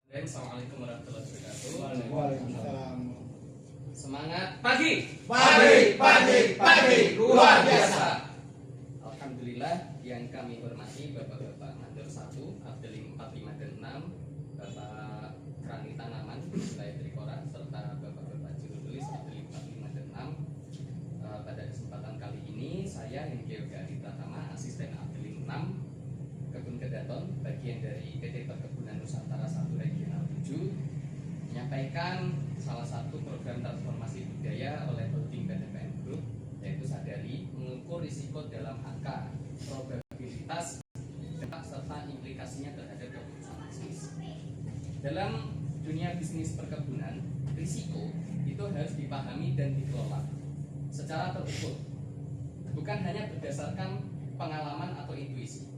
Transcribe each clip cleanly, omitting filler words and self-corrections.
Assalamualaikum warahmatullahi wabarakatuh. Waalaikumsalam. Semangat pagi. Pagi, luar biasa. Alhamdulillah yang kami hormati Bapak-bapak Mandor 1, Abdeling 45 dan 6, Bapak Krani Tanaman, Wilayah Trikora, serta Bapak-bapak Juru Tulis Abdeling 45 dan 6. Pada kesempatan kali ini saya Hengki Yoga Pratama, asisten Abdeling 6 Kebun Kedaton, bagian dari PT Perkebunan Nusantara 1 Regional 7, menyampaikan salah satu program transformasi budaya oleh holding PTPN Group, yaitu Sadari, mengukur risiko dalam angka, probabilitas, serta implikasinya terhadap keputusan bisnis. Dalam dunia bisnis perkebunan, risiko itu harus dipahami dan dikelola secara terukur, bukan hanya berdasarkan pengalaman atau intuisi.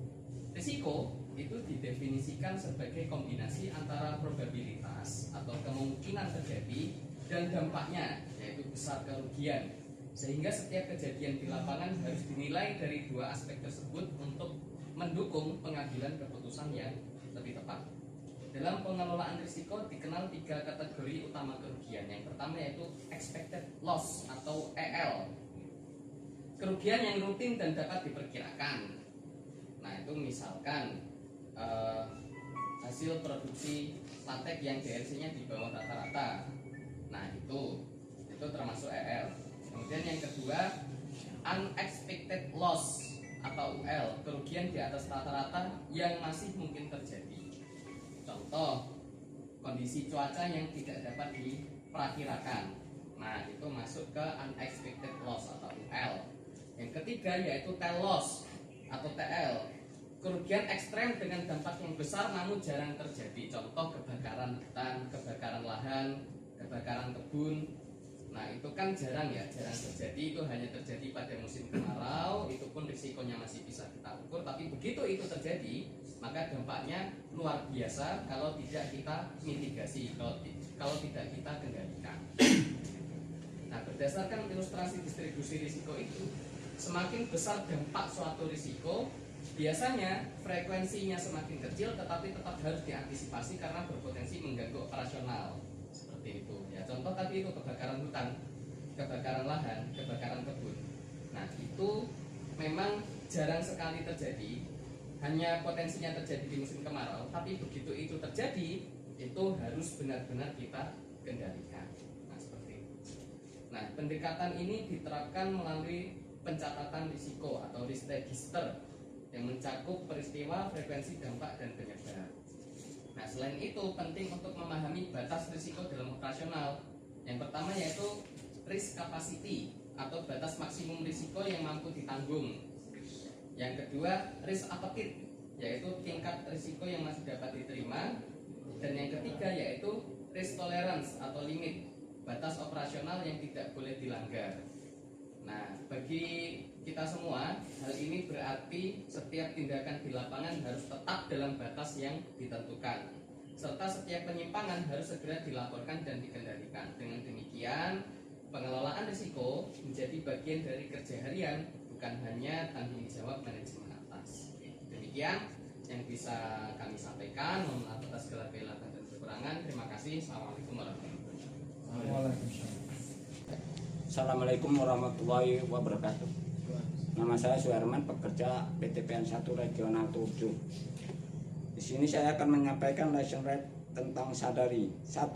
Risiko itu didefinisikan sebagai kombinasi antara probabilitas atau kemungkinan terjadi dan dampaknya, yaitu besar kerugian. Sehingga setiap kejadian di lapangan harus dinilai dari dua aspek tersebut untuk mendukung pengambilan keputusan yang lebih tepat. Dalam pengelolaan risiko dikenal 3 kategori utama kerugian. Yang pertama yaitu expected loss atau EL. Kerugian yang rutin dan dapat diperkirakan. Nah, itu misalkan hasil produksi latek yang DLC-nya di bawah rata-rata. Nah, itu termasuk EL. Kemudian yang kedua, unexpected loss atau UL, kerugian di atas rata-rata yang masih mungkin terjadi. Contoh, kondisi cuaca yang tidak dapat diperkirakan. Nah, itu masuk ke unexpected loss atau UL. Yang ketiga yaitu tail loss atau TL, kerugian ekstrem dengan dampak yang besar namun jarang terjadi. Contoh kebakaran hutan, kebakaran lahan, kebakaran kebun. Nah, itu kan jarang terjadi. Itu hanya terjadi pada musim kemarau. Itu pun risikonya masih bisa kita ukur. Tapi begitu itu terjadi, maka dampaknya luar biasa kalau tidak kita mitigasi, kalau tidak kita kendalikan. Nah, berdasarkan ilustrasi distribusi risiko itu, semakin besar dampak suatu risiko, biasanya frekuensinya semakin kecil, tetapi tetap harus diantisipasi karena berpotensi mengganggu operasional. Seperti itu. Ya, contoh tadi itu kebakaran hutan, kebakaran lahan, kebakaran kebun. Nah, itu memang jarang sekali terjadi, hanya potensinya terjadi di musim kemarau. Tapi begitu itu terjadi, itu harus benar-benar kita kendalikan. Nah, seperti itu. Nah, pendekatan ini diterapkan melalui pencatatan risiko atau risk register yang mencakup peristiwa, frekuensi, dampak, dan penyebar. Nah, selain itu penting untuk memahami batas risiko dalam operasional. Yang pertama yaitu risk capacity atau batas maksimum risiko yang mampu ditanggung. Yang kedua risk appetite, yaitu tingkat risiko yang masih dapat diterima. Dan yang ketiga yaitu risk tolerance atau limit, batas operasional yang tidak boleh dilanggar. Nah, bagi kita semua, hal ini berarti setiap tindakan di lapangan harus tetap dalam batas yang ditentukan, serta setiap penyimpangan harus segera dilaporkan dan dikendalikan. Dengan demikian, pengelolaan risiko menjadi bagian dari kerja harian, bukan hanya tanggung jawab manajemen atas. Demikian yang bisa kami sampaikan. Mohon maaf atas segala kekurangan dan kekurangan. Terima kasih. Assalamualaikum warahmatullahi wabarakatuh. Assalamualaikum warahmatullahi wabarakatuh. Nama saya Suherman, pekerja PTPN 1 Regional 7. Di sini saya akan menyampaikan lesson rate tentang Sadari. 1.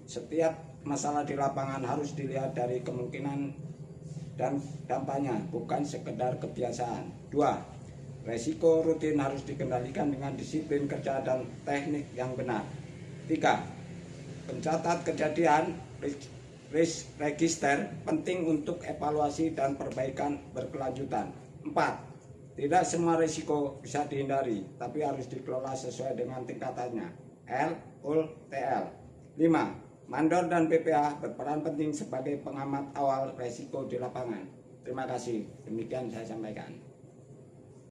Setiap masalah di lapangan harus dilihat dari kemungkinan dan dampaknya, bukan sekedar kebiasaan. 2. Resiko rutin harus dikendalikan dengan disiplin kerja dan teknik yang benar. 3. Pencatat kejadian risk register penting untuk evaluasi dan perbaikan berkelanjutan. 4. Tidak semua risiko bisa dihindari, tapi harus dikelola sesuai dengan tingkatannya. L, UL, TL. 5. Mandor dan PPA berperan penting sebagai pengamat awal risiko di lapangan. Terima kasih. Demikian saya sampaikan.